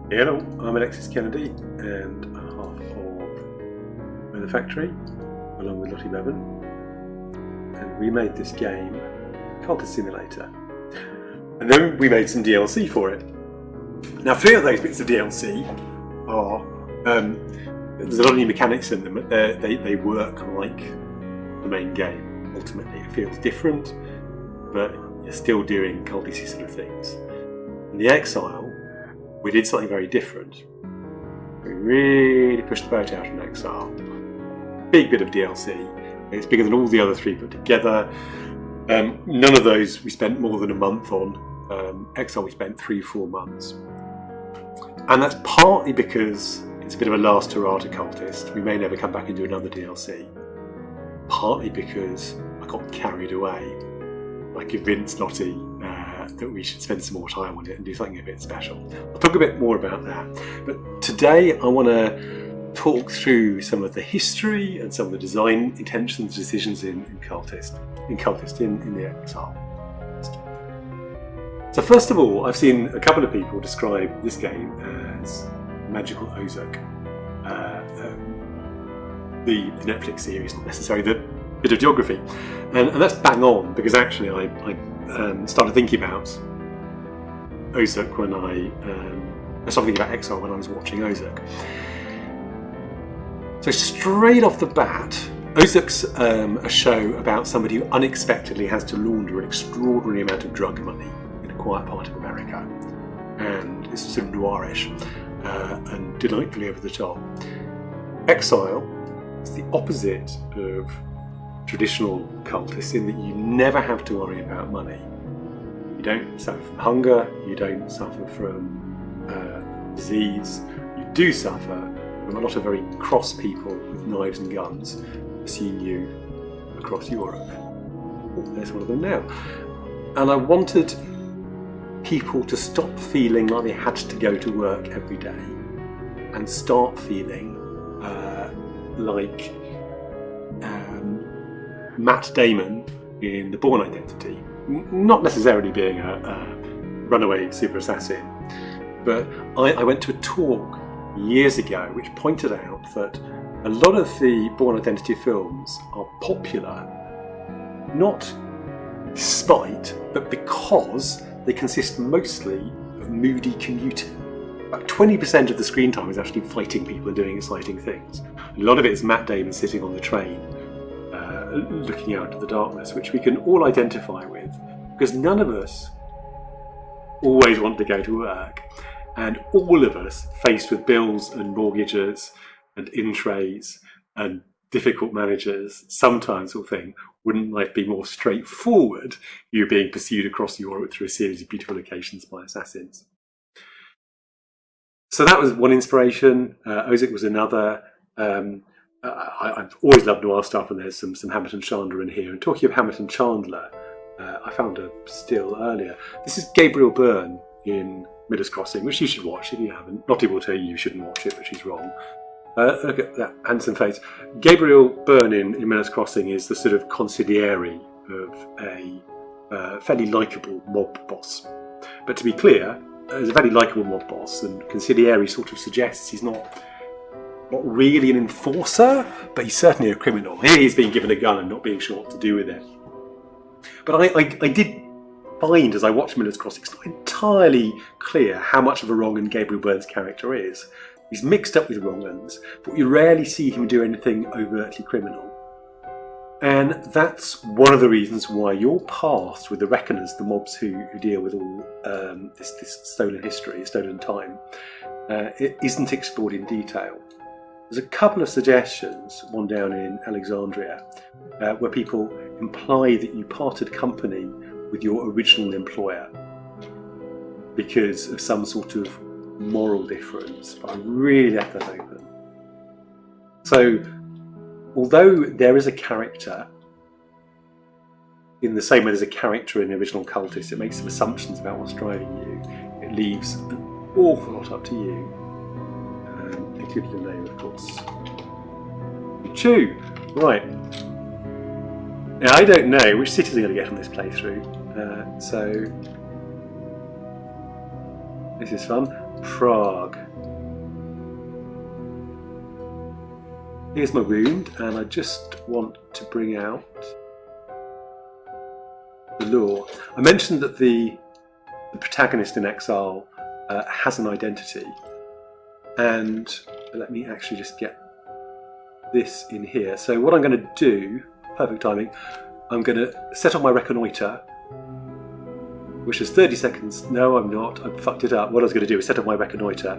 Hello, I'm Alexis Kennedy and half of the Factory, along with Lottie Bevan, and we made this game, Cultist Simulator, and then we made some DLC for it. Now, 3 of those bits of DLC are there's a lot of new mechanics in them, but they work like the main game. Ultimately, it feels different, but you're still doing cultisty sort of things. In the Exile, we did something very different. We really pushed the boat out in Exile. Big bit of DLC. It's bigger than all the other 3 put together. None of those we spent more than a month on. Exile we spent 3-4 months. And that's partly because it's a bit of a last hurrah to Cultist. We may never come back and do another DLC. Partly because I got carried away. I convinced Lottie that we should spend some more time on it and do something a bit special. I'll talk a bit more about that. But today I want to talk through some of the history and some of the design intentions, decisions in Cultist, in the Exile. So first of all, I've seen a couple of people describe this game as magical Ozark. The Netflix series, not necessarily the bit of geography. And that's bang on, because actually I started thinking about Ozark when I started thinking about Exile when I was watching Ozark. So straight off the bat, Ozark's a show about somebody who unexpectedly has to launder an extraordinary amount of drug money in a quiet part of America. And it's sort of noirish and delightfully over the top. Exile is the opposite of traditional cultists in that you never have to worry about money. You don't suffer from hunger, you don't suffer from disease, you do suffer from a lot of very cross people with knives and guns pursuing you across Europe. Oh, there's one of them now. And I wanted people to stop feeling like they had to go to work every day and start feeling like Matt Damon in the Bourne Identity, not necessarily being a runaway super assassin, but I went to a talk years ago which pointed out that a lot of the Bourne Identity films are popular not despite, but because they consist mostly of moody commuting. About 20% of the screen time is actually fighting people and doing exciting things. A lot of it is Matt Damon sitting on the train looking out at the darkness, which we can all identify with, because none of us always want to go to work, and all of us, faced with bills and mortgages and in-trays and difficult managers, sometimes will think, wouldn't life be more straightforward, you being pursued across Europe through a series of beautiful locations by assassins? So that was one inspiration. Ozark was another. I've always loved noir stuff, and there's some Hamilton Chandler in here. And talking of Hamilton Chandler, I found a still earlier. This is Gabriel Byrne in Miller's Crossing, which you should watch if you haven't. Lottie will tell you shouldn't watch it, but she's wrong. Look at that handsome face. Gabriel Byrne in Miller's Crossing is the sort of consigliere of a fairly likeable mob boss. But to be clear, as a very likeable mob boss, and consigliere sort of suggests he's not really an enforcer, but he's certainly a criminal. Here he's being given a gun and not being sure what to do with it. But I did find, as I watched Miller's Crossing, it's not entirely clear how much of a wrong-un Gabriel Byrne's character is. He's mixed up with wrong-uns, but you rarely see him do anything overtly criminal. And that's one of the reasons why your past with the Reckoners, the mobs who deal with all this stolen history, stolen time, it isn't explored in detail. There's a couple of suggestions, one down in Alexandria, where people imply that you parted company with your original employer because of some sort of moral difference, but I really left that open. So, although there is a character, in the same way there's a character in the original Cultist, it makes some assumptions about what's driving you. It leaves an awful lot up to you, including your name, of course. Chew! Right. Now, I don't know which cities are going to get on this playthrough, so this is fun. Prague. Here's my wound, and I just want to bring out the lore. I mentioned that the protagonist in Exile has an identity, and let me actually just get this in here. So what I'm going to do, perfect timing, I'm going to set off my reconnoitre, which is 30 seconds. No, I'm not. I've fucked it up. What I was going to do is set off my reconnoitre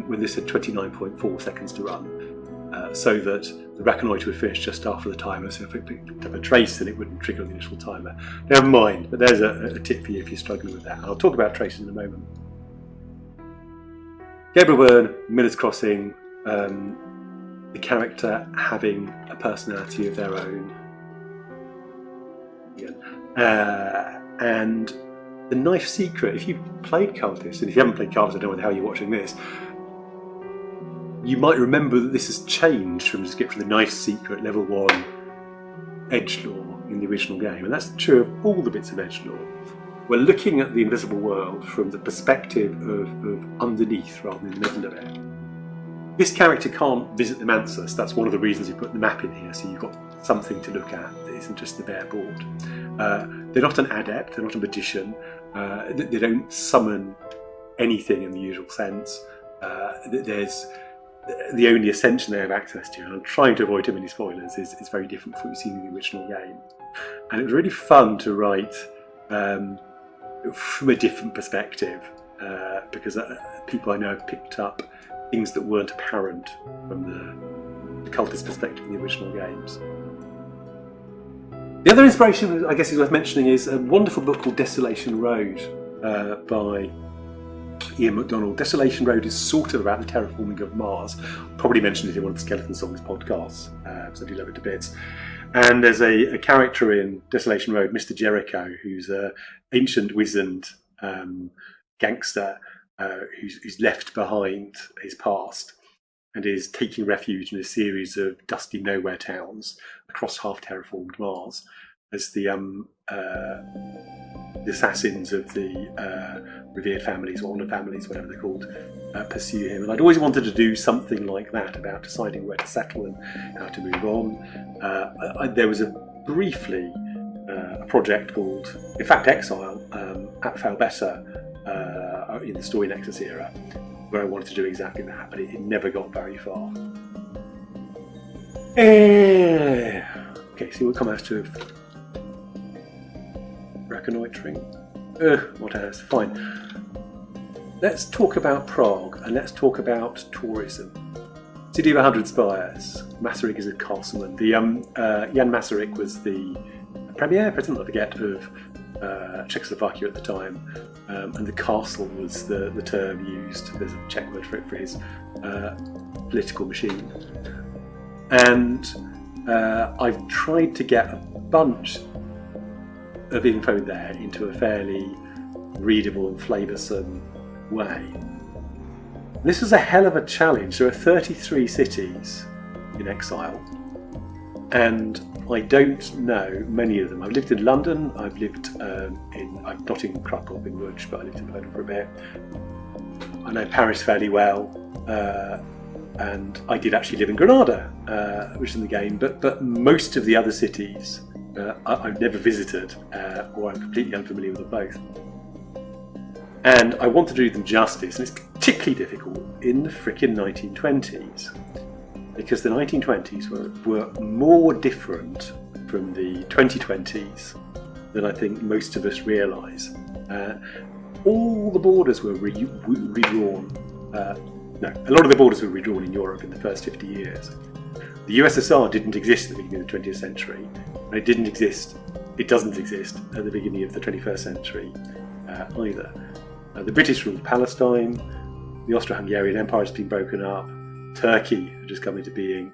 when this had 29.4 seconds to run, so that the reconnoitre would finish just after the timer. So if it picked up a trace, then it wouldn't trigger the initial timer. Never mind, but there's a tip for you if you're struggling with that. I'll talk about traces in a moment. Gabriel Byrne, Miller's Crossing, the character having a personality of their own. And the knife secret, if you've played Cultist, and if you haven't played Cultist, I don't know the hell you're watching this, you might remember that this has changed from just get from the knife secret level 1 edgelore in the original game, and that's true of all the bits of edgelore. We're looking at the invisible world from the perspective of underneath rather than in the middle of it. This character can't visit the Mansus. That's one of the reasons we put the map in here, so you've got something to look at that isn't just the bare board. They're not an adept, they're not a magician, they don't summon anything in the usual sense. There's the only ascension they have access to, and I'm trying to avoid too many spoilers, is very different from what you've seen in the original game. And it was really fun to write from a different perspective, because people I know have picked up things that weren't apparent from the cultist perspective in the original games. The other inspiration, I guess, is worth mentioning is a wonderful book called Desolation Road by Ian MacDonald. Desolation Road is sort of about the terraforming of Mars. Probably mentioned it in one of the Skeleton Songs podcasts, so I do love it to bits. And there's a character in Desolation Road, Mr. Jericho, who's an ancient, wizened gangster who's left behind his past and is taking refuge in a series of dusty nowhere towns across half-terraformed Mars as the assassins of the revered families, or honor families, whatever they're called, pursue him. And I'd always wanted to do something like that, about deciding where to settle and how to move on. There was briefly a project called, in fact, Exile at Falbetta in the Story Nexus era, where I wanted to do exactly that, but it never got very far. Okay, so we'll come out of reconnoitring. What else? Fine. Let's talk about Prague, and let's talk about tourism. City of 100 Spires. Masaryk is a castleman. Jan Masaryk was the president, I forget, of Czechoslovakia at the time, and the castle was the term used. There's a Czech word for it, for his political machine. And I've tried to get a bunch of info there into a fairly readable and flavoursome way. This was a hell of a challenge. There are 33 cities in Exile, and I don't know many of them. I've lived in London, I've lived I'm not in Krakow, in Łódź, but I lived in London for a bit. I know Paris fairly well, and I did actually live in Granada, which is in the game, but most of the other cities I've never visited, or I'm completely unfamiliar with them both. And I want to do them justice, and it's particularly difficult in the frickin' 1920s, because the 1920s were more different from the 2020s than I think most of us realise. All the borders were redrawn. No, a lot of the borders were redrawn in Europe in the first 50 years. The USSR didn't exist at the beginning of the 20th century, and it doesn't exist at the beginning of the 21st century either. The British ruled Palestine, the Austro-Hungarian Empire has been broken up, Turkey had just come into being,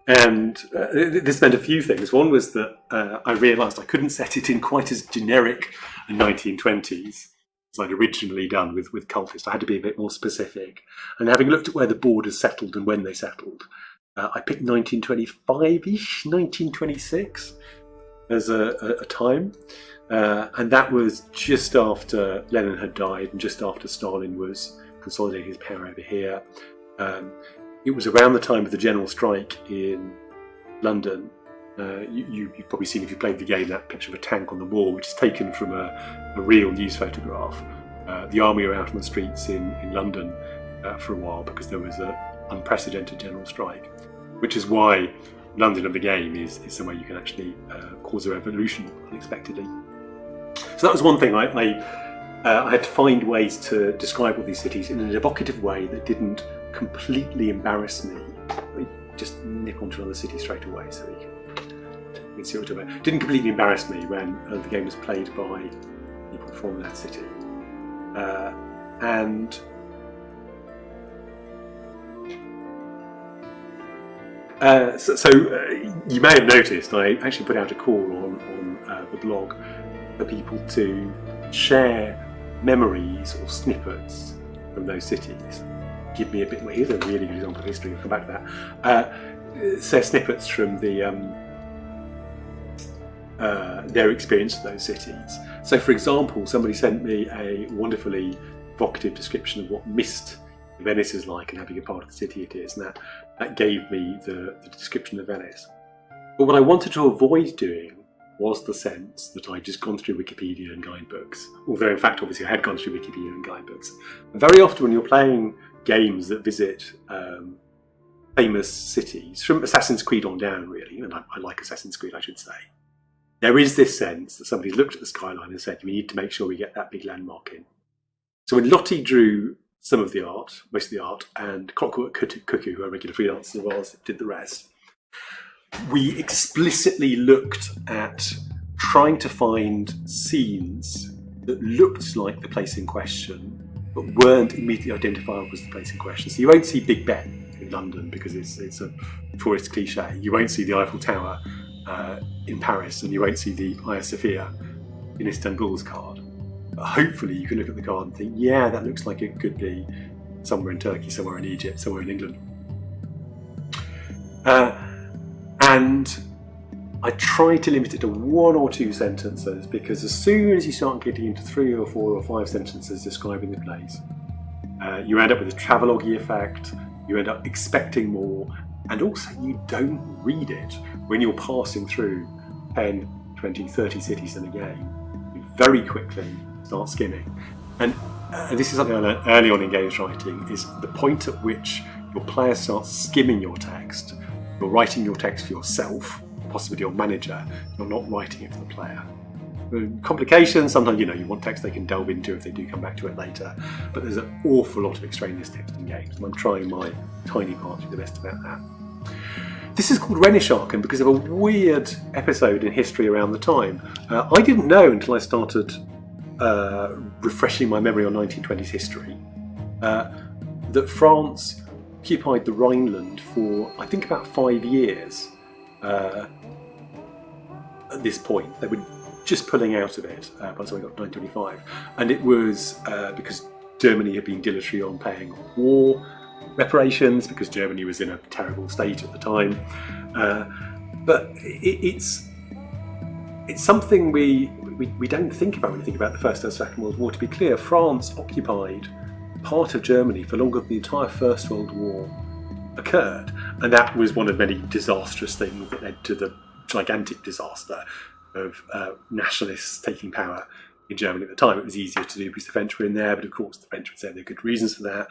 and this meant a few things. One was that I realised I couldn't set it in quite as generic a 1920s as I'd originally done with Cultist. I had to be a bit more specific, and having looked at where the borders settled and when they settled, I picked 1925-ish, 1926 as a time. And that was just after Lenin had died and just after Stalin was consolidating his power over here. It was around the time of the general strike in London. You've probably seen, if you played the game, that picture of a tank on the wall, which is taken from a real news photograph. The army were out on the streets in London for a while because there was an unprecedented general strike, which is why London of the game is somewhere you can actually cause a revolution unexpectedly. So that was one thing. I had to find ways to describe all these cities in an evocative way that didn't completely embarrass me. Let me just nip onto another city straight away so you can see what I'm talking about. Didn't completely embarrass me when the game was played by people from that city. So you may have noticed I actually put out a call on the blog for people to share memories or snippets from those cities. Give me a bit more. Here's a really good example of history. I'll come back to that. Share snippets from their experience of those cities. So, for example, somebody sent me a wonderfully evocative description of what mist Venice is like and how big a part of the city it is, and that gave me the description of Venice. But what I wanted to avoid doing was the sense that I'd just gone through Wikipedia and guidebooks, although in fact obviously I had gone through Wikipedia and guidebooks. And very often when you're playing games that visit famous cities, from Assassin's Creed on down really, and I like Assassin's Creed I should say, there is this sense that somebody looked at the skyline and said, we need to make sure we get that big landmark in. So when Lottie drew some of the art, most of the art, and Clockwork Cuckoo, who are regular freelancers was, did the rest, we explicitly looked at trying to find scenes that looked like the place in question, but weren't immediately identifiable as the place in question. So you won't see Big Ben in London because it's a tourist cliche. You won't see the Eiffel Tower in Paris, and you won't see the Hagia Sophia in Istanbul's card. But hopefully you can look at the card and think, yeah, that looks like it could be somewhere in Turkey, somewhere in Egypt, somewhere in England. And I try to limit it to 1 or 2 sentences, because as soon as you start getting into 3 or 4 or 5 sentences describing the place, you end up with a travelogue effect, you end up expecting more, and also you don't read it when you're passing through 10, 20, 30 cities in a game. You very quickly start skimming. And this is something I learned early on in games writing, is the point at which your player starts skimming your text. You're writing your text for yourself, possibly your manager. You're not writing it for the player. Complications, sometimes you want text they can delve into if they do come back to it later, but there's an awful lot of extraneous text in games, and I'm trying my tiny part to do the best about that. This is called Renishaken because of a weird episode in history around the time. I didn't know until I started refreshing my memory on 1920s history that France occupied the Rhineland for, I think, about 5 years at this point. They were just pulling out of it by the time we got to 1925. And it was because Germany had been dilatory on paying war reparations, because Germany was in a terrible state at the time. But it's something we don't think about when we think about the First and Second World War. To be clear, France occupied part of Germany for longer than the entire First World War occurred, and that was one of many disastrous things that led to the gigantic disaster of nationalists taking power in Germany at the time. It was easier to do because the French were in there, but of course the French would say there are good reasons for that.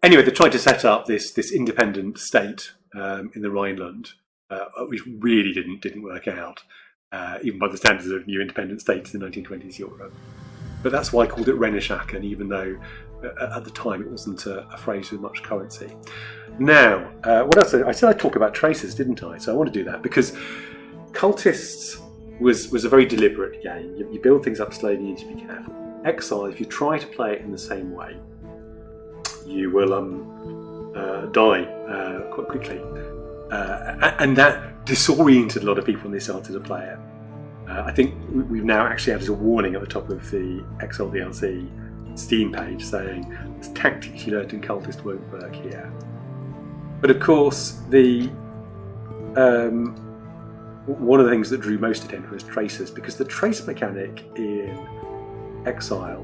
Anyway, they tried to set up this independent state in the Rhineland, which really didn't work out, even by the standards of new independent states in 1920s Europe. But that's why I called it Renishaken, even though at the time it wasn't a phrase with much currency. Now, what else? I said I'd talk about traces, didn't I? So I want to do that because Cultists was a very deliberate game. You build things up slowly, you need to be careful. Exile, if you try to play it in the same way, you will die quite quickly. And that disoriented a lot of when they started to play it. I think we've now actually added a warning at the top of the Exile DLC Steam page saying this tactics you learned in Cultist won't work here. But of course, the one of the things that drew most attention was traces, because the trace mechanic in Exile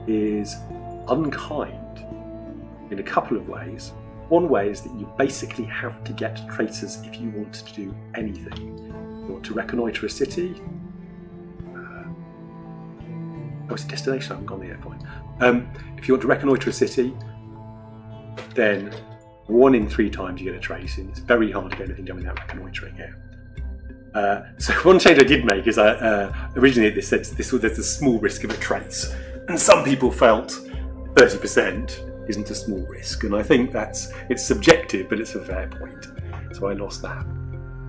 is unkind in a couple of ways. One way is that you basically have to get traces if you want to do anything. You want to reconnoitre a city. It's a destination, I haven't gone there yet, fine. If you want to reconnoitre a city, then 1 in 3 times you get a trace, and it's very hard to get anything done without reconnoitring it. So one change I did make is originally this said there's a small risk of a trace, and some people felt 30% isn't a small risk, and I think it's subjective, but it's a fair point. So I lost that.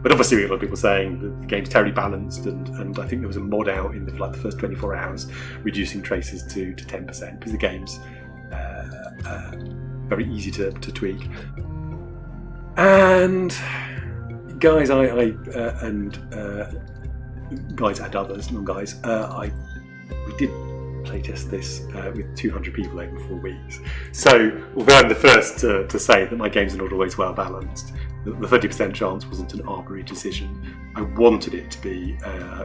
But obviously we had a lot of people saying that the game's terribly balanced, and I think there was a mod out in the first 24 hours reducing traces to 10%, because the game's very easy to tweak. And guys, guys and others, non-guys, we did playtest this with 200 people over 4 weeks. So although I'm the first to say that my games are not always well balanced, the 30% chance wasn't an arbitrary decision. I wanted it to be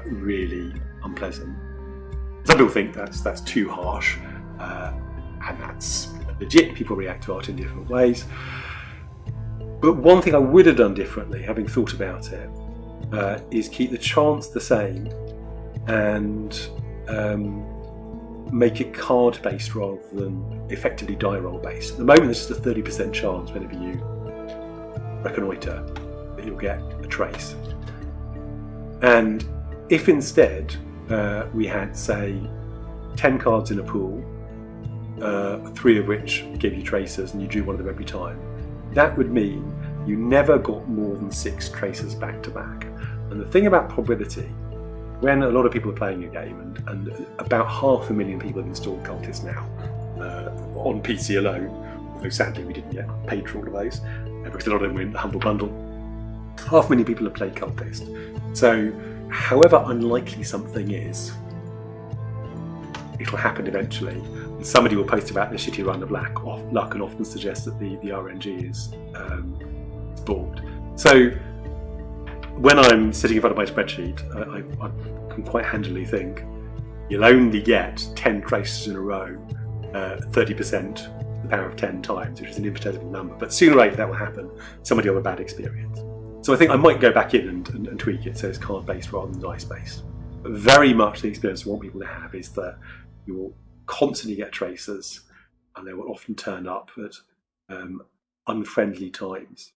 really unpleasant. Some people think that's too harsh, and that's legit. People react to art in different ways. But one thing I would have done differently, having thought about it, is keep the chance the same and make it card-based rather than effectively die roll-based. At the moment, there's just a 30% chance whenever you reconnoitre that you'll get a trace. And if instead we had, say, 10 cards in a pool, 3 of which gave you traces, and you drew one of them every time, that would mean you never got more than 6 traces back to back. And the thing about probability, when a lot of people are playing a game, and about 500,000 people have installed Cultist now on PC alone, although sadly we didn't get paid for all of those, because a lot of them were in the Humble Bundle. 500,000 people have played Cultist. So however unlikely something is, it'll happen eventually. And somebody will post about their shitty run of luck and often suggest that the RNG is balked. So when I'm sitting in front of my spreadsheet, I can quite handily think you'll only get 10 traces in a row, 30%, the power of 10 times, which is an infinitesimal number. But sooner or later that will happen. Somebody will have a bad experience. So I think I might go back in and tweak it so it's card-based rather than dice-based. But very much the experience I want people to have is that you will constantly get traces, and they will often turn up at unfriendly times.